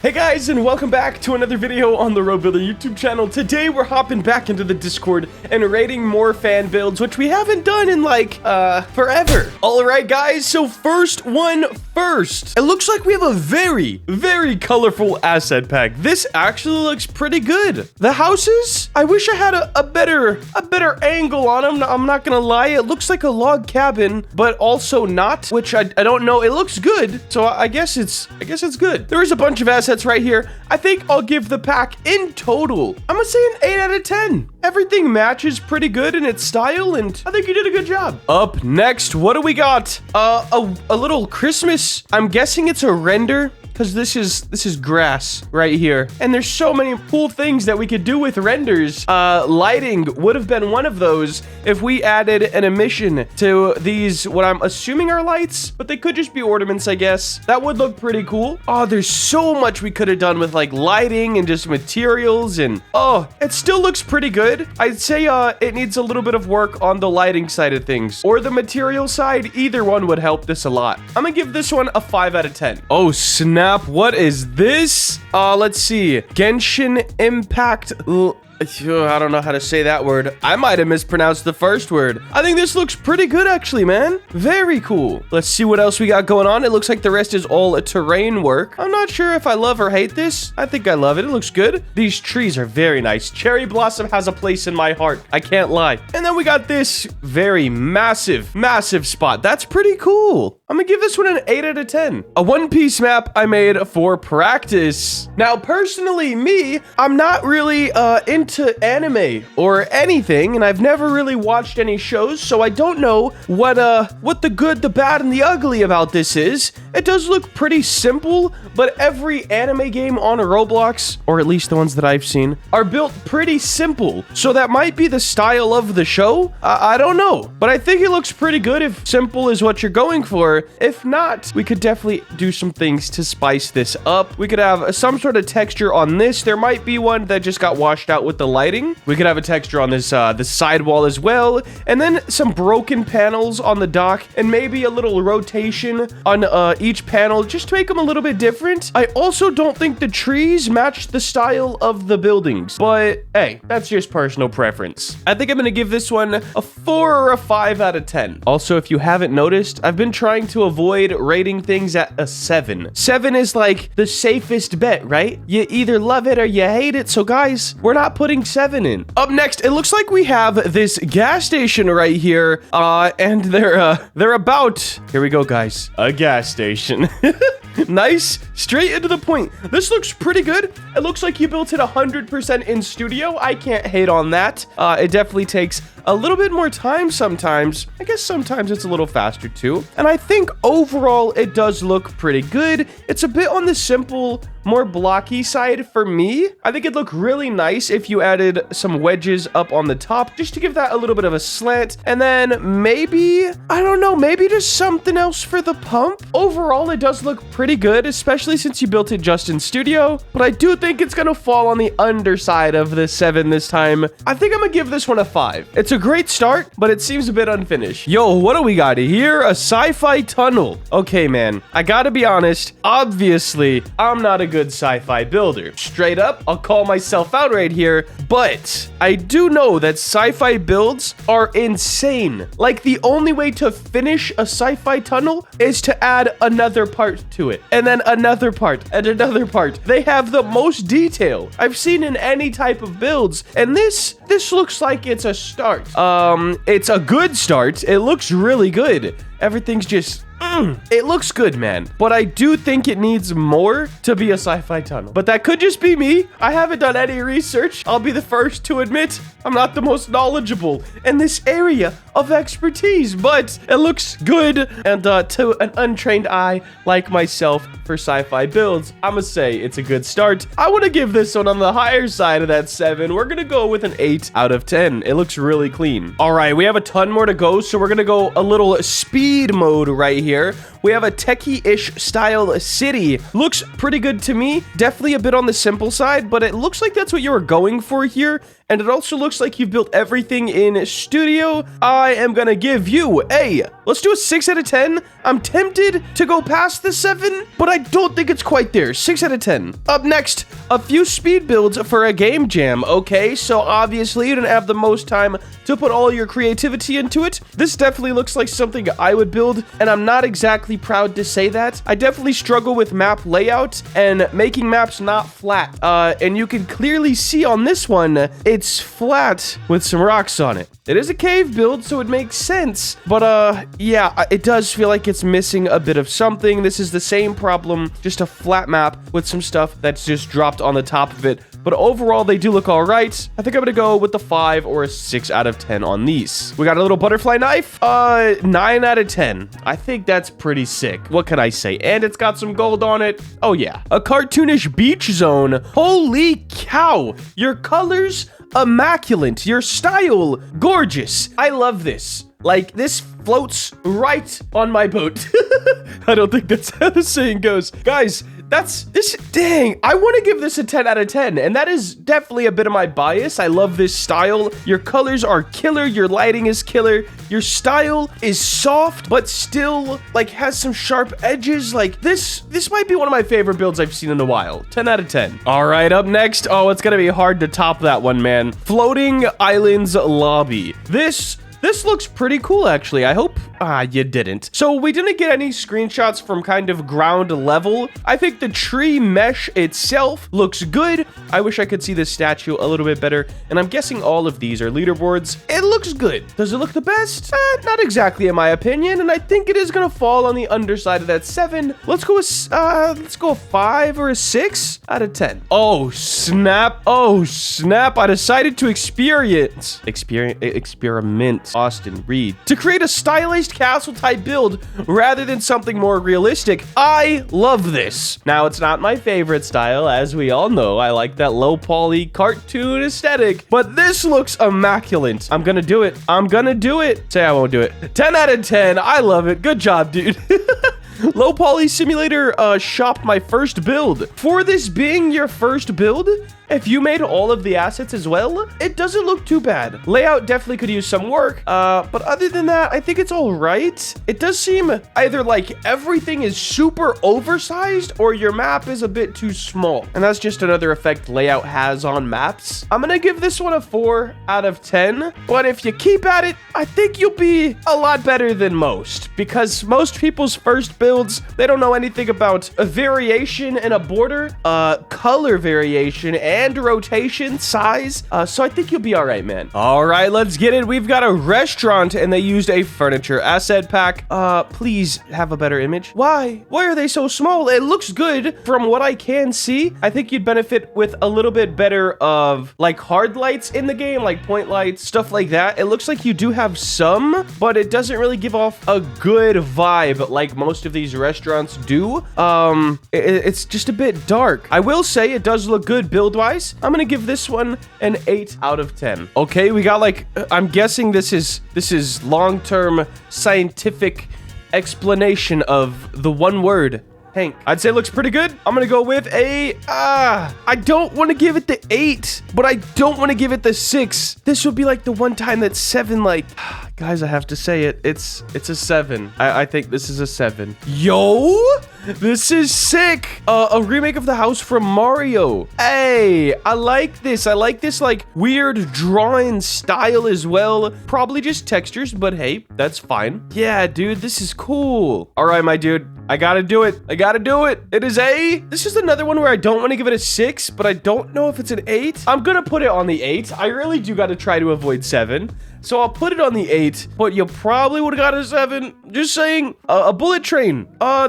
Hey guys, and welcome back to another video on the Road Builder YouTube channel. Today we're hopping back into the Discord and rating more fan builds, which we haven't done in like forever. All right guys, so first one first. It looks like we have a very colorful asset pack. This actually looks pretty good. The houses, I wish I had a better angle on them. I'm not gonna lie, it looks like a log cabin, but also not, which I don't know. It looks good, so I guess it's good. There is a bunch of assets right here. I think I'll give the pack in total, I'm gonna say an 8 out of 10. Everything matches pretty good in its style, and I think you did a good job. Up next, what do we got? A little Christmas. I'm guessing it's a render, because this is grass right here. And there's so many cool things that we could do with renders. Lighting would have been one of those if we added an emission to these, what I'm assuming are lights, but they could just be ornaments, I guess. That would look pretty cool. Oh, there's so much we could have done with like lighting and just materials, and oh, it still looks pretty good. I'd say it needs a little bit of work on the lighting side of things, or the material side. Either one would help this a lot. I'm gonna give this one a 5 out of 10. Oh, snap. What is this? Let's see. Genshin Impact. I don't know how to say that word. I might have mispronounced the first word. I think this looks pretty good, actually, man. Very cool. Let's see what else we got going on. It looks like the rest is all terrain work. I'm not sure if I love or hate this. I think I love it. It looks good. These trees are very nice. Cherry Blossom has a place in my heart. I can't lie. And then we got this very massive spot. That's pretty cool. I'm gonna give this one an 8 out of 10. A one-piece map I made for practice. Now, personally, me, I'm not really into anime or anything, and I've never really watched any shows, so I don't know what the good, the bad, and the ugly about this is. It does look pretty simple, but every anime game on Roblox, or at least the ones that I've seen, are built pretty simple. So that might be the style of the show. I don't know, but I think it looks pretty good if simple is what you're going for. If not, we could definitely do some things to spice this up. We could have some sort of texture on this. There might be one that just got washed out with the lighting. We could have a texture on this the sidewall as well, and then some broken panels on the dock, and maybe a little rotation on each panel just to make them a little bit different. I also don't think the trees match the style of the buildings, but hey, that's just personal preference. I think I'm gonna give this one a 4 or a 5 out of 10. Also, if you haven't noticed, I've been trying to avoid rating things at a 7. 7 is like the safest bet, right? You either love it or you hate it. So guys, we're not putting 7 in. Up next, it looks like we have this gas station right here, and they're about, here we go guys, a gas station. Nice, straight into the point. This looks pretty good. It looks like you built it 100% in studio. I can't hate on that. It definitely takes a little bit more time sometimes. I guess sometimes it's a little faster too. And I think overall it does look pretty good. It's a bit on the simple, more blocky side for me. I think it'd look really nice if you added some wedges up on the top just to give that a little bit of a slant. And then maybe, I don't know, maybe just something else for the pump. Overall, it does look pretty good, especially since you built it just in studio. But I do think it's gonna fall on the underside of the 7 this time. I think I'm gonna give this one a 5. It's a great start, but it seems a bit unfinished. Yo, what do we got here? A sci-fi tunnel. Okay, man, I gotta be honest. Obviously, I'm not a good sci-fi builder. Straight up, I'll call myself out right here, but I do know that sci-fi builds are insane. Like, the only way to finish a sci-fi tunnel is to add another part to it, and then another part, and another part. They have the most detail I've seen in any type of builds, and this looks like it's a start. It's a good start. It looks really good. Everything's just it looks good, man, but I do think it needs more to be a sci-fi tunnel. But that could just be me. I haven't done any research. I'll be the first to admit I'm not the most knowledgeable in this area of expertise, but it looks good. And to an untrained eye like myself for sci-fi builds, I'm gonna say it's a good start. I want to give this one on the higher side of that 7. We're gonna go with an 8 out of 10. It looks really clean. All right, we have a ton more to go, so we're gonna go a little speed mode right here. We have a techie-ish style city. Looks pretty good to me. Definitely a bit on the simple side, but it looks like that's what you were going for here. and it also looks like you've built everything in Studio. I am gonna give you let's do a 6 out of 10. I'm tempted to go past the 7, but I don't think it's quite there. 6 out of 10. Up next, a few speed builds for a game jam. Okay, so obviously you didn't have the most time to put all your creativity into it. This definitely looks like something I would build, and I'm not exactly proud to say that. I definitely struggle with map layout and making maps not flat. And you can clearly see on this one, it's flat with some rocks on it. It is a cave build, so it makes sense. But yeah, it does feel like it's missing a bit of something. This is the same problem, just a flat map with some stuff that's just dropped on the top of it. But overall, they do look all right. I think I'm gonna go with the 5 or a 6 out of 10 on these. We got a little butterfly knife. 9 out of 10. I think that's pretty sick. What can I say? And it's got some gold on it. Oh yeah. A cartoonish beach zone. Holy cow. Your colors, immaculate. Your style, gorgeous. I love this. Like, this floats right on my boat. I don't think that's how the saying goes. Guys, dang, I want to give this a 10 out of 10, and that is definitely a bit of my bias. I love this style. Your colors are killer. Your lighting is killer. Your style is soft, but still, like, has some sharp edges. Like, this might be one of my favorite builds I've seen in a while. 10 out of 10. All right, up next. Oh, it's going to be hard to top that one, man. Floating Islands Lobby. This looks pretty cool, actually. I hope you didn't. So we didn't get any screenshots from kind of ground level. I think the tree mesh itself looks good. I wish I could see this statue a little bit better. And I'm guessing all of these are leaderboards. It looks good. Does it look the best? Not exactly, in my opinion. And I think it is gonna fall on the underside of that 7. Let's go a 5 or a 6 out of 10. Oh, snap. Oh, snap. I decided to experiment. Austin Reed to create a stylized castle type build rather than something more realistic. I love this. Now, it's not my favorite style, as we all know. I like that low poly cartoon aesthetic, but this looks immaculate. I'm gonna do it. I'm gonna do it. Say I won't do it. 10 out of 10. I love it. Good job, dude. Low poly simulator shopped my first build. For this being your first build, if you made all of the assets as well, it doesn't look too bad. Layout definitely could use some work, but other than that, I think it's all right. It does seem either like everything is super oversized or your map is a bit too small. And that's just another effect layout has on maps. I'm gonna give this one a 4 out of 10, but if you keep at it, I think you'll be a lot better than most, because most people's first builds, they don't know anything about a variation in a border, color variation, and rotation size. So I think you'll be all right, man. All right, let's get it. We've got a restaurant and they used a furniture asset pack. Please have a better image. Why are they so small? It looks good from what I can see. I think you'd benefit with a little bit better of like hard lights in the game, like point lights, stuff like that. It looks like you do have some, but it doesn't really give off a good vibe like most of these restaurants do. It's just a bit dark. I will say it does look good build-wise. I'm gonna give this one an 8 out of 10. Okay, we got like, I'm guessing this is long-term scientific explanation of the one word, Hank. I'd say it looks pretty good. I'm gonna go with a, I don't want to give it the 8, but I don't want to give it the 6. This would be like the one time that 7, like, guys, I have to say it. It's a 7. I think this is a 7. Yo, this is sick. A remake of the house from Mario. Hey, I like this. I like this like weird drawing style as well. Probably just textures, but hey, that's fine. Yeah, dude, this is cool. All right, my dude. I gotta do it. I gotta do it. It is this is another one where I don't want to give it a 6, but I don't know if it's an 8. I'm gonna put it on the 8. I really do gotta try to avoid 7. So I'll put it on the 8, but you probably would have got a 7. Just saying. A bullet train. I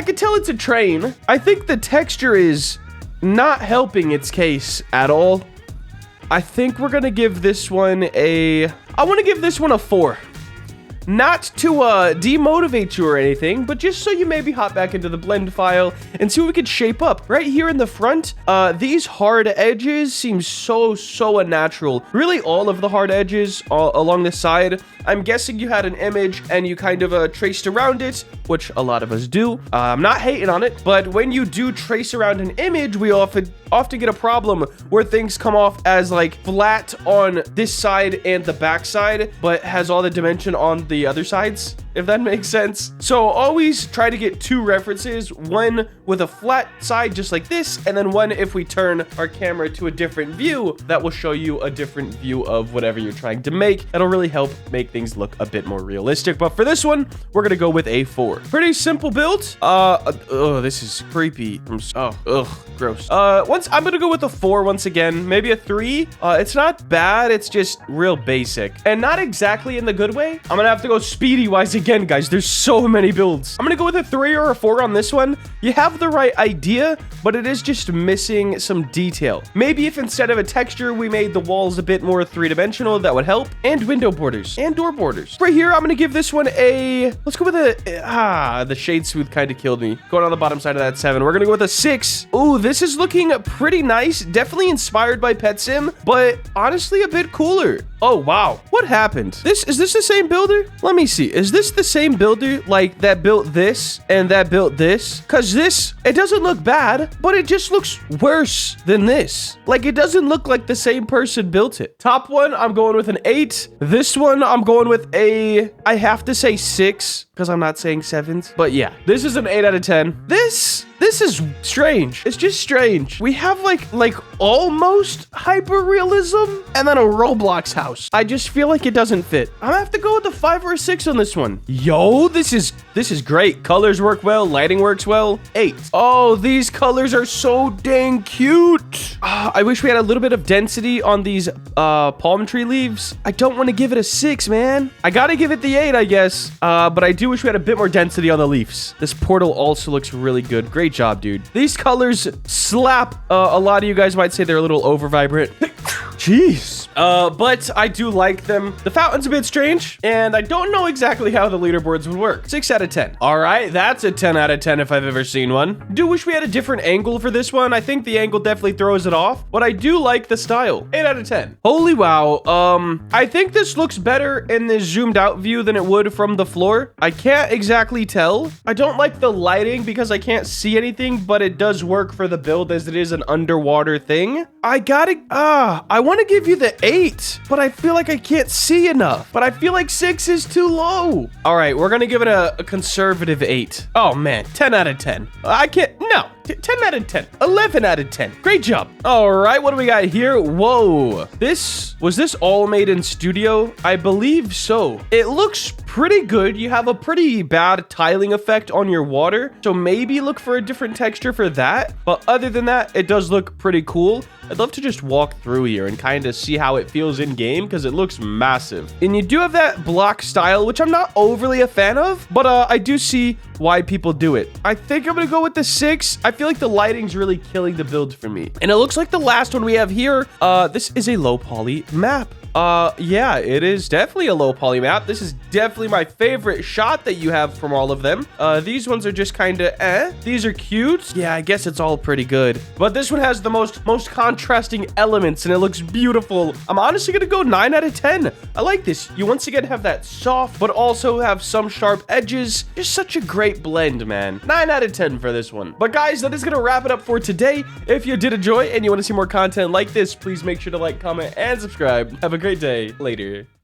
could tell it's a train. I think the texture is not helping its case at all. I think we're gonna give this one I want to give this one a 4. Not to demotivate you or anything, but just so you maybe hop back into the blend file and see what we could shape up. Right here in the front, these hard edges seem so unnatural. Really, all of the hard edges along the side. I'm guessing you had an image and you kind of traced around it, which a lot of us do. I'm not hating on it, but when you do trace around an image, we often get a problem where things come off as like flat on this side and the back side, but has all the dimension on the other sides, if that makes sense. So always try to get two references, one with a flat side just like this, and then one if we turn our camera to a different view that will show you a different view of whatever you're trying to make. That'll really help make things look a bit more realistic. But for this one, we're gonna go with a 4. Pretty simple build. Oh, this is creepy. Gross. I'm gonna go with a 4 once again, maybe a 3. It's not bad, it's just real basic and not exactly in the good way. I'm gonna have to go speedy wise again, guys. There's so many builds. I'm gonna go with a 3 or a 4 on this one. You have the right idea, but it is just missing some detail. Maybe if instead of a texture, we made the walls a bit more three-dimensional, that would help. And window borders and door borders. Right here, I'm gonna give this one a, let's go with the shade smooth kind of killed me. Going on the bottom side of that 7. We're gonna go with a 6. Oh, this is looking pretty nice. Definitely inspired by Pet Sim, but honestly a bit cooler. Oh, wow. What happened? Is this the same builder? Let me see. Is this the same builder like that built this and that built this? Because this, it doesn't look bad, but it just looks worse than this. Like, it doesn't look like the same person built it. Top one, I'm going with an 8. This one, I'm going with a, I have to say 6 because I'm not saying 7s. But yeah, this is an 8 out of 10. This is strange. It's just strange. We have like almost hyper realism and then a Roblox house. I just feel like it doesn't fit. I'm gonna have to go with a 5 or a 6 on this one. Yo, this is great. Colors work well. Lighting works well. 8. Oh, these colors are so dang cute. I wish we had a little bit of density on these palm tree leaves. I don't want to give it a 6, man. I gotta give it the 8, I guess. But I do wish we had a bit more density on the leaves. This portal also looks really good. Great job, dude. These colors slap. A lot of you guys might say they're a little over vibrant. Jeez. But I do like them. The fountain's a bit strange, and I don't know exactly how the leaderboards would work. 6 out of 10. All right, that's a 10 out of 10 if I've ever seen one. Do wish we had a different angle for this one. I think the angle definitely throws it off, but I do like the style. 8 out of 10. Holy wow. I think this looks better in this zoomed out view than it would from the floor. I can't exactly tell. I don't like the lighting because I can't see anything, but it does work for the build as it is an underwater thing. I want to give you the 8, but I feel like I can't see enough. But I feel like 6 is too low. All right, we're going to give it a conservative 8. Oh, man, 10 out of 10. I can't, no. 10 out of 10. 11 out of 10. Great job. All right, what do we got here? Whoa. Was this all made in studio? I believe so. It looks pretty good. You have a pretty bad tiling effect on your water, so maybe look for a different texture for that. But other than that, it does look pretty cool. I'd love to just walk through here and kind of see how it feels in game because it looks massive. And you do have that block style, which I'm not overly a fan of, but I do see why people do it. I think I'm gonna go with the 6. I feel like the lighting's really killing the build for me. And it looks like the last one we have here, this is a low poly map. Yeah, it is definitely a low poly map. This is definitely my favorite shot that you have from all of them. These ones are just kind of These are cute. Yeah, I guess it's all pretty good. But this one has the most contrasting elements and it looks beautiful. I'm honestly gonna go 9 out of 10. I like this. You once again have that soft, but also have some sharp edges. Just such a great blend, man. 9 out of 10 for this one. But guys, that is gonna wrap it up for today. If you did enjoy and you want to see more content like this, please make sure to like, comment, and subscribe. Have a great day. Later.